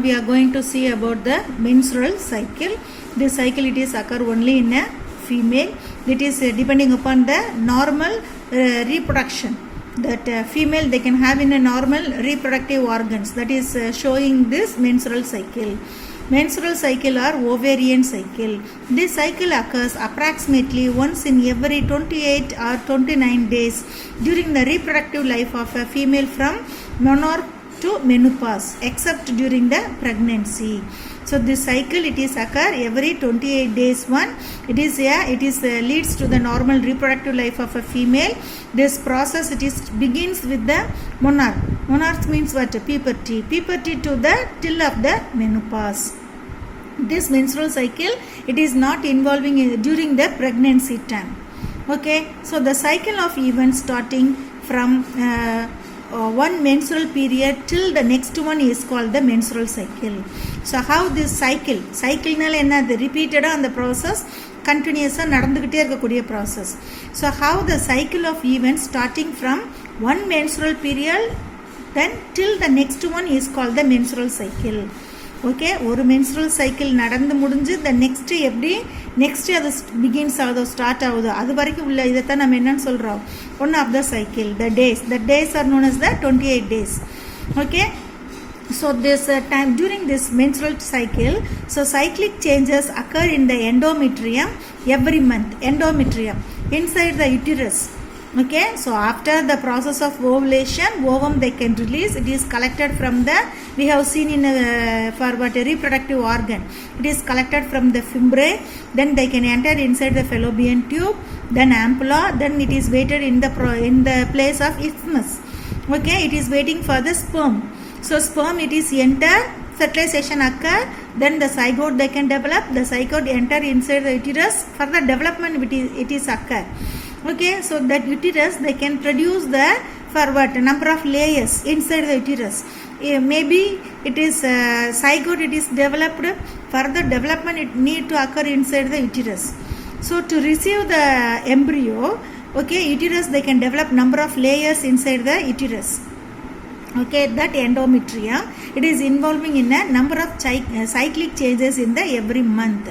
we are going to see about the menstrual cycle. This cycle it is occur only in a female. It is depending upon the normal reproduction that female they can have in a normal reproductive organs, that is showing this menstrual cycle. Menstrual cycle or ovarian cycle. This cycle occurs approximately once in every 28 or 29 days during the reproductive life of a female from menarche to menopause, except during the pregnancy. So this cycle it is occur every 28 days one. It is leads to the normal reproductive life of a female. This process it is begins with the menarche. Menarche means what? Puberty. Puberty to the till of the menopause. This menstrual cycle it is not involving during the pregnancy time. Okay, so the cycle of events starting from one menstrual period till the next one is called the menstrual cycle. So how this cycle nala the repeated on the process continuous நடந்துகிட்டே இருக்கக்கூடிய process. So how the cycle of events starting from one menstrual period then till the next one is called the menstrual cycle. Okay, ஒரு menstrual cycle நடந்து முடிஞ்சு the next எப்படி next அது begins ஆகுதோ start ஆகுதோ அது வரைக்கும் உள்ள இதைத்தான் நம்ம என்னன்னு சொல்றோம், one of the cycle. The days are known as the 28 days. Okay, so this time during this menstrual cycle, so cyclic changes occur in the endometrium every month. Endometrium inside the uterus. Okay, so after the process of ovulation, ovum they can release. It is collected from the, we have seen in for what a reproductive organ, it is collected from the fimbriae, then they can enter inside the fallopian tube, then ampulla, then it is waited in the place of isthmus. Okay, it is waiting for the sperm. So sperm it is enter, fertilization occur, then the zygote they can develop, the zygote enter inside the uterus, further development it is occur. Okay, so that uterus they can produce the for what number of layers inside the uterus. Maybe it is zygote it is developed, further development it need to occur inside the uterus. So to receive the embryo, okay, uterus they can develop number of layers inside the uterus. Okay, that endometrium it is involving in a number of cyclic changes in the every month.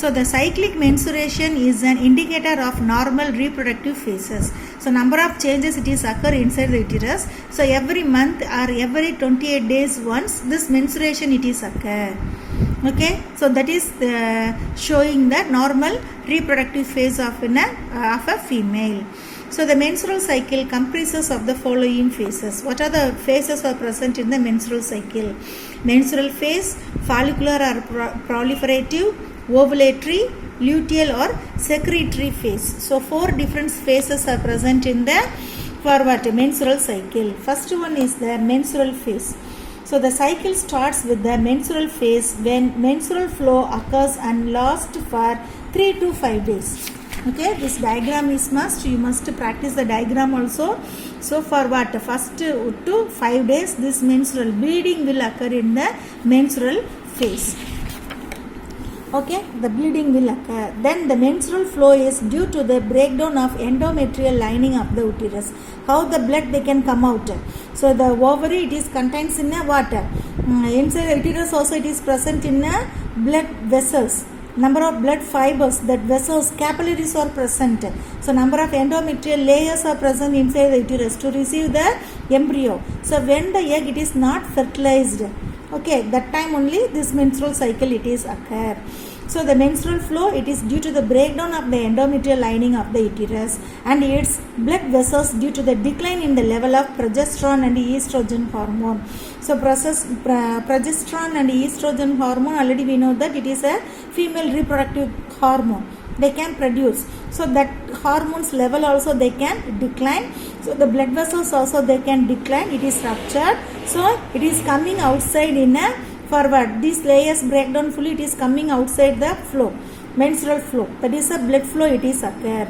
So the cyclic menstruation is an indicator of normal reproductive phases. So number of changes it is occur inside the uterus. So every month or every 28 days once this menstruation it is occur. Okay, so that is showing the normal reproductive phase of a female. So the menstrual cycle comprises of the following phases. What are the phases are present in the menstrual cycle? Menstrual phase, follicular or proliferative, ovulatory, luteal or secretory phase. So 4 different phases are present in the menstrual cycle. First one is the menstrual phase. So the cycle starts with the menstrual phase when menstrual flow occurs and lasts for 3 to 5 days. Okay, this diagram is must, you must practice the diagram also. So for what? First to 5 days this menstrual bleeding will occur in the menstrual phase. Okay, the bleeding will occur. Then the menstrual flow is due to the breakdown of endometrial lining of the uterus. How the blood they can come out? So the ovary it is contains in a water. Inside the uterus also it is present in a blood vessels. Number of blood fibers, that vessels, capillaries are present. So number of endometrial layers are present inside the uterus to receive the embryo. So when the egg it is not fertilized, okay, that time only this menstrual cycle it is occur. So the menstrual flow it is due to the breakdown of the endometrial lining of the uterus and its blood vessels due to the decline in the level of progesterone and estrogen hormone. So progesterone and estrogen hormone, already we know that it is a female reproductive hormone they can produce. So that hormones level also they can decline. So the blood vessels also they can decline. It is ruptured. So it is coming outside in a forward. These layers breakdown fully. It is coming outside the flow, menstrual flow. That is a blood flow. It is occur.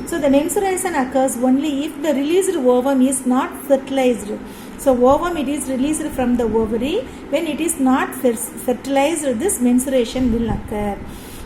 So the menstruation occurs only if the released ovum is not fertilized. So ovum it is released from the ovary. When it is not fertilized, this menstruation will occur.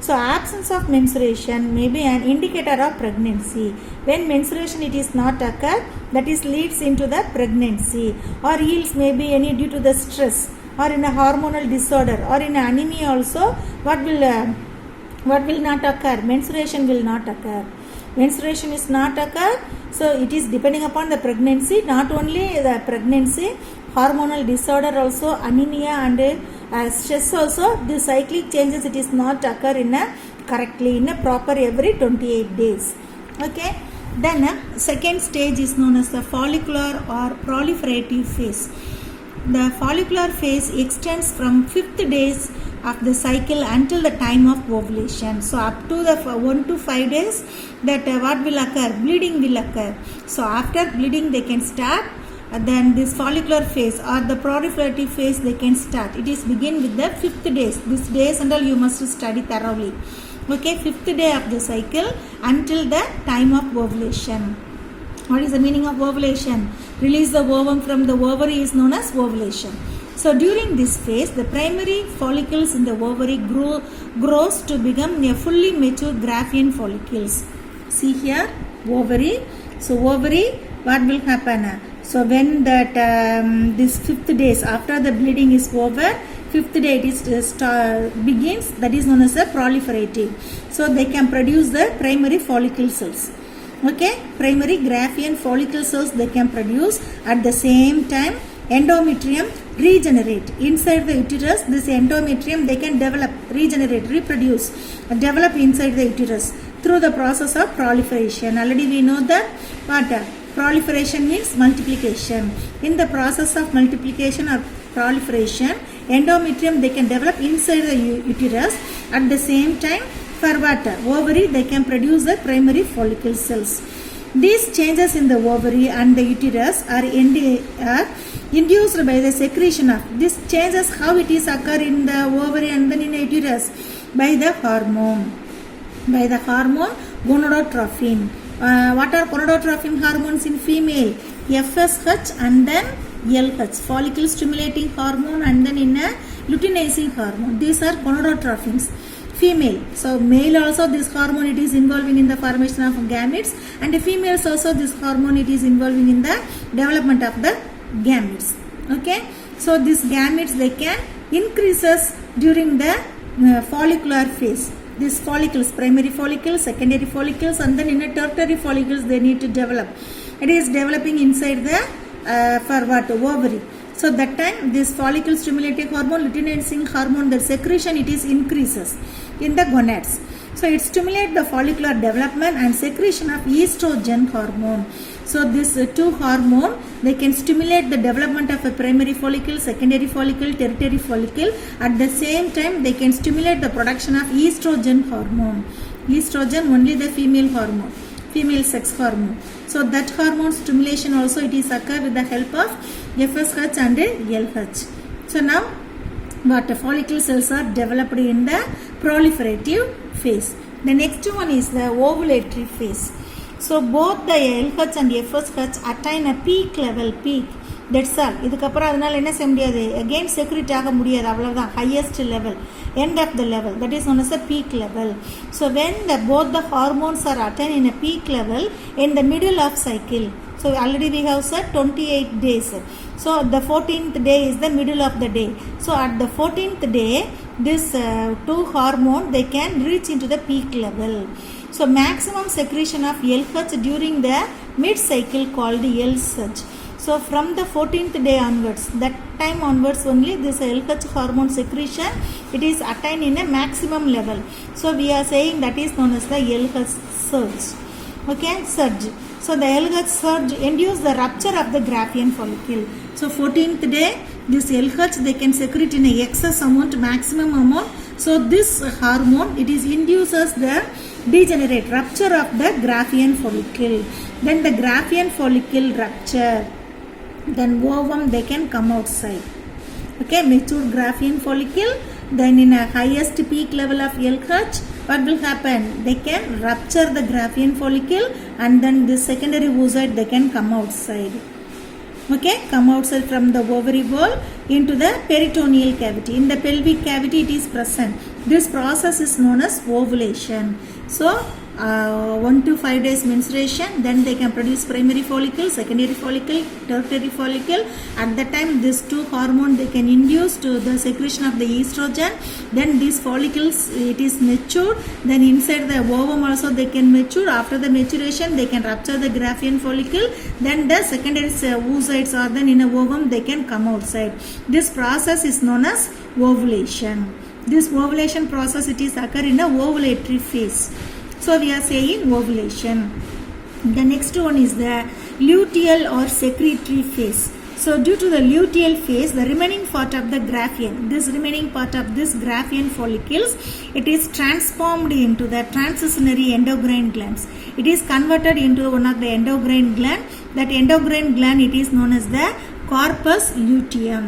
So absence of menstruation may be an indicator of pregnancy. When menstruation it is not occur, that is leads into the pregnancy, or yields may be any due to the stress or in a hormonal disorder or in anemia also, what will not occur? Menstruation will not occur. Menstruation is not occur, so it is depending upon the pregnancy. Not only the pregnancy, hormonal disorder also, anemia and stress also, the cyclic changes, it is not occur in a correctly in a proper every 28 days. Okay, then second stage is known as the follicular or proliferative phase. The follicular phase extends from 5th days of the cycle until the time of ovulation. So up to the 1 to 5 days, that what will occur? Bleeding will occur. So after bleeding they can start, then this follicular phase or the proliferative phase they can start. It is begin with the 5th days. This days and all you must study thoroughly. Okay, 5th day of the cycle until the time of ovulation. What is the meaning of ovulation? Release the ovum from the ovary is known as ovulation. So during this phase, the primary follicles in the ovary grows to become a fully mature Graafian follicles. See here, ovary. So ovary, what will happen? So when that this 5th days after the bleeding is over, 5th day it is begins, that is known as a proliferative. So they can produce the primary follicle cells. Okay, primary Graafian follicle cells they can produce. At the same time, endometrium regenerate inside the uterus. This endometrium they can develop, regenerate, reproduce, develop inside the uterus through the process of proliferation. Already we know that what proliferation means multiplication. In the process of multiplication or proliferation, endometrium they can develop inside the uterus. At the same time, for what? Ovary they can produce the primary follicle cells. These changes in the ovary and the uterus are induced by the secretion of these changes. How it is occur in the ovary and then in the uterus? By the hormone. By the hormone gonadotropin. What are gonadotropin hormones in female? FSH and then LH, follicle stimulating hormone, and then in a luteinizing hormone. These are gonadotropins. Female. So male also this hormone it is involving in the formation of gametes, and females also this hormone it is involving in the development of the gametes. Okay, so these gametes they can increases during the follicular phase. These follicles, primary follicles, secondary follicles, and then in a tertiary follicles they need to develop. It is developing inside the for what? Ovary. So that time this follicle stimulating hormone, luteinizing hormone, the secretion it is increases in the gonads. So it stimulates the follicular development and secretion of estrogen hormone. So this two hormone they can stimulate the development of a primary follicle, secondary follicle, tertiary follicle. At the same time they can stimulate the production of estrogen hormone. Estrogen only the female hormone, female sex hormone. So that hormone stimulation also it is occur with the help of FSH and LH. So now what follicle cells are developed in the proliferative phase. The next one is the ovulatory phase. So both the LH and FSH attain a peak level. That's all. இதுக்கப்புறம் அதனால என்ன செய்ய முடியாது, again secrete ஆக முடியாது, அவ்வளவுதான். Highest level, end of the level, that is known as a peak level. So when both the hormones are attained in a peak level in the middle of cycle. So already we have said 28 days. So the 14th day is the middle of the day. So at the 14th day, this two hormone they can reach into the peak level. So maximum secretion of LH during the mid cycle called LH. So from the 14th day onwards, that time onwards only this LH hormone secretion it is attained in a maximum level. So we are saying that is known as the LH surge. Okay, surge. So the LH surge induces the rupture of the Graafian follicle. So 14th day this LH they can secrete in a excess amount, maximum amount. So this hormone it is induces the degenerate rupture of the Graafian follicle. Then the Graafian follicle rupture. Then ovum they can come outside. Okay, mature Graafian follicle. Then in a highest peak level of LH, what will happen? They can rupture the Graafian follicle, and then this secondary oocyte they can come outside. Okay, come outside from the ovary wall into the peritoneal cavity. In the pelvic cavity it is present. This process is known as ovulation. So 1 to 5 days menstruation, then they can produce primary follicle, secondary follicle, tertiary follicle. At that time, these two hormones they can induce to the secretion of the estrogen. Then these follicles, it is matured. Then inside the ovum also they can mature. After the maturation, they can rupture the Graafian follicle. Then the secondary oocytes are then in a ovum, they can come outside. This process is known as ovulation. This ovulation process, it is occur in a ovulatory phase. So we are saying ovulation. The next one is the luteal or secretory phase. So due to the luteal phase, the remaining part of the Graafian, this remaining part of this Graafian follicles, it is transformed into the transitionary endocrine glands. It is converted into one of the endocrine gland. That endocrine gland, it is known as the corpus luteum.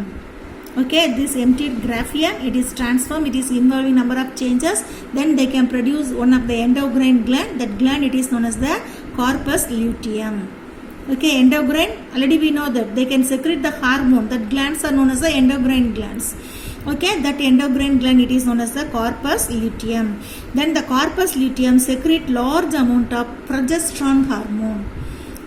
Okay, this emptied Graafian, it is transformed, it is involving number of changes. Then they can produce one of the endocrine gland. That gland, it is known as the corpus luteum. Okay, endocrine, already we know that they can secrete the hormone. That glands are known as the endocrine glands. Okay, that endocrine gland, it is known as the corpus luteum. Then the corpus luteum secrete large amount of progesterone hormone.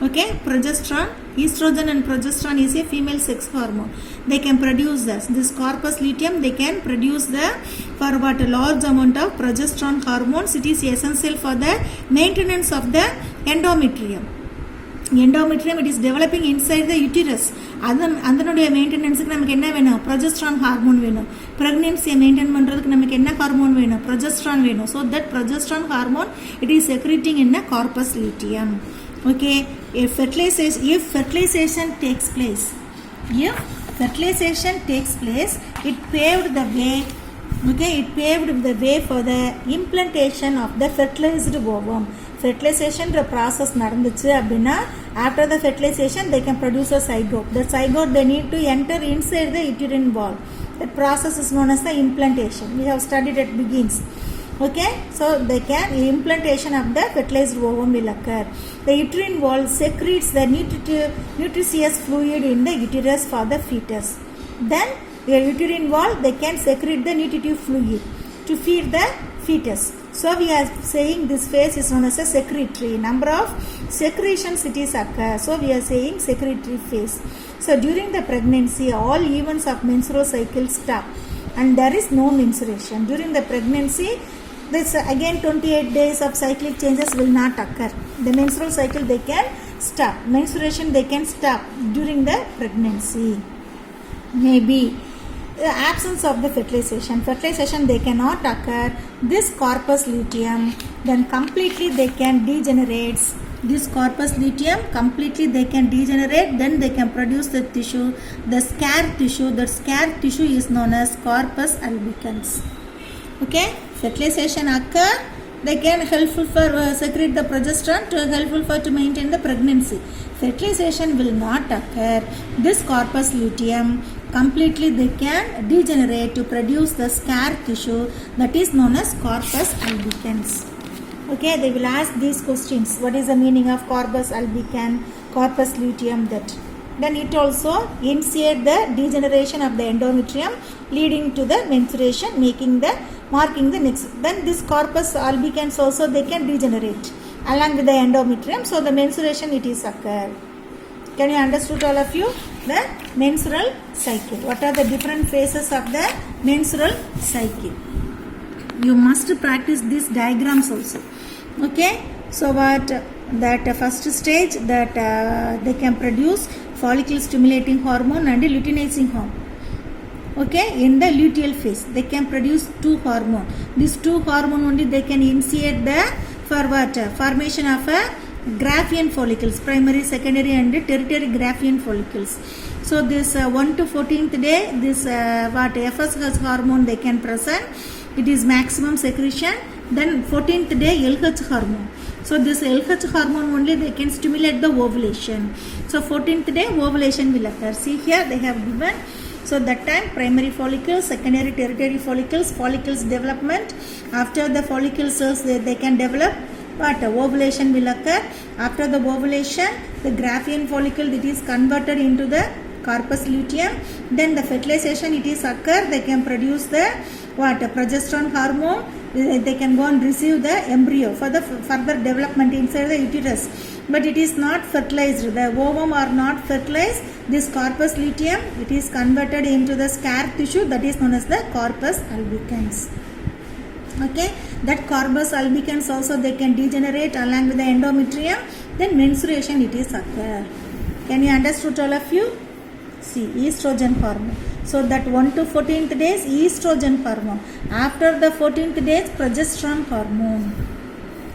Okay, progesterone, estrogen and progesterone is a female sex hormone. They can produce this corpus luteum, they can produce for what, a large amount of progesterone hormones. It is essential for the maintenance of the endometrium. Endometrium, it is developing inside the uterus. அதனுடைய மெயின்டெனன்ஸுக்கு நமக்கு என்ன வேணும், progesterone hormone வேணும். ப்ரெக்னென்சியை maintain பண்ணுறதுக்கு நமக்கு என்ன hormone வேணும், progesterone வேணும். So that progesterone hormone it is secreting in a corpus luteum. Okay, if fertilization takes place, it paved the way. Okay, it paved the way for the implantation of the fertilized ovum. Fertilization process நடந்துச்சு அப்படின்னா, after the fertilization they can produce a zygote. The zygote they need to enter inside the uterine wall. That process is known as the implantation. We have studied at begins. Okay, so they can implantation of the fertilized ovum will occur. The uterine wall secretes the nutritious fluid in the uterus for the fetus. Then the uterine wall they can secrete the nutritive fluid to feed the fetus. So we are saying this phase is known as a secretory. Number of secretions it is occur. So we are saying secretory phase. So during the pregnancy, all events of menstrual cycle stop and there is no menstruation. During the pregnancy, this again 28 days of cyclic changes will not occur. The menstrual cycle they can stop. Menstruation they can stop during the pregnancy. Maybe the absence of the fertilization they cannot occur. This corpus luteum then completely they can degenerate. This corpus luteum completely they can degenerate. Then they can produce the tissue, the scar tissue. That scar tissue is known as corpus albicans. Okay, fertilization occur, they can helpful for secrete the progesterone to helpful for to maintain the pregnancy. Fertilization will not occur. This corpus luteum completely they can degenerate to produce the scar tissue that is known as corpus albicans. Okay, they will ask these questions. What is the meaning of corpus albican, corpus luteum? That then it also initiate the degeneration of the endometrium leading to the menstruation, marking the next. Then this corpus albicans also they can degenerate along with the endometrium. So the menstruation it is occur. Can you understood all of you? The menstrual cycle. What are the different phases of the menstrual cycle? You must practice these diagrams also. Okay, so what that first stage that they can produce follicle stimulating hormone and luteinizing hormone. Okay, in the luteal phase they can produce two hormone. These two hormone only they can initiate the for what, formation of a Graafian follicles, primary, secondary and tertiary Graafian follicles. So this 1 to 14th day, this what FSH hormone they can present. It is maximum secretion. Then 14th day LH hormone. So this LH hormone only they can stimulate the ovulation. So 14th day ovulation will occur. See here they have given. So that time primary follicles, secondary, tertiary follicles development. After the follicles they can develop, but ovulation will occur. After the ovulation, the Graafian follicle it is converted into the corpus luteum. Then the fertilization it is occur. They can produce the what progesterone hormone, they can go and receive the embryo for the further development inside the uterus, but it is not fertilized. The ovum are not fertilized. This corpus luteum, it is converted into the scar tissue, that is known as the corpus albicans. Okay, that corpus albicans also they can degenerate along with the endometrium, then menstruation it is occur. Can you understood all of you? See, estrogen hormone. So that 1 to 14th days estrogen hormone. After the 14th days progesterone hormone.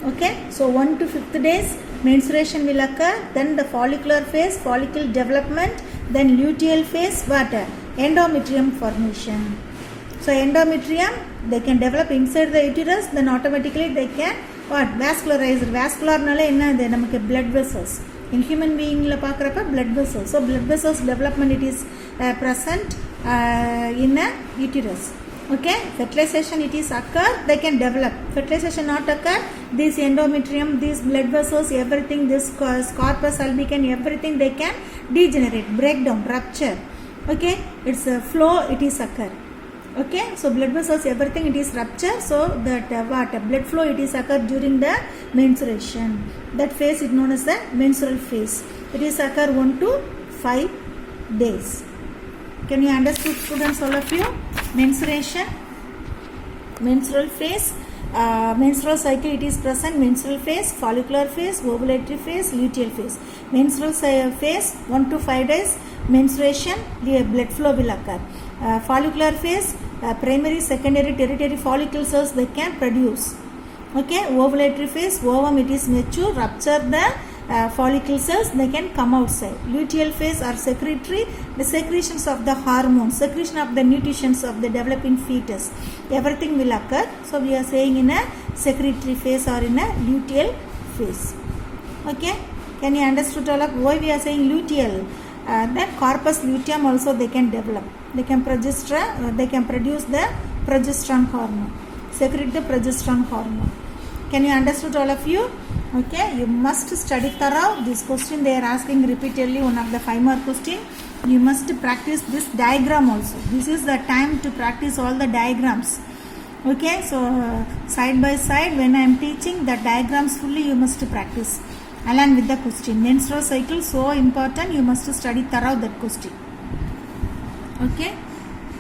Okay, so 1 to 5th days menstruation will occur, then the follicular phase, follicle development, then luteal phase, what? Endometrium formation. So endometrium they can develop inside the uterus, then automatically they can what? Vascularize. Vascular nale enna adu namakku blood vessels. In human being la paakrappa blood vessels. So blood vessels development it is present in a uterus. Okay, fertilization it is occur, they can develop. Fertilization not occur, this endometrium, these blood vessels, everything, this corpus albicans, everything they can degenerate, break down, rupture. Okay, it's a flow it is occur. Okay, so blood vessels everything it is rupture, so that what blood flow it is occur during the menstruation. That phase is known as the menstrual phase. It is occur 1 to 5 days. Can you understand, students, all of you? Menstruation, menstrual phase, menstrual cycle it is present, menstrual phase, follicular phase, ovulatory phase, luteal phase. Menstrual phase 1 to 5 days menstruation, the blood flow will occur. Follicular phase, primary, secondary, tertiary follicle cells they can produce. Okay, ovulatory phase, ovum it is mature, rupture the follicle cells, they can come outside. Luteal phase are secretory, the secretions of the hormones, secretion of the nutrients of the developing fetus, everything will occur. So we are saying in a secretory phase or in a luteal phase. Okay, can you understand all of why we are saying luteal? Then corpus luteum also they can develop, they can produce the progesterone hormone, secrete the progesterone hormone. Can you understand all of you? Okay, you must study thorough. This question they are asking repeatedly, one of the 5 mark question. You must practice this diagram also. This is the time to practice all the diagrams. Okay, so side by side when I am teaching the diagrams fully you must practice along with the question. Menstrual cycle so important, you must study thorough that question. Okay.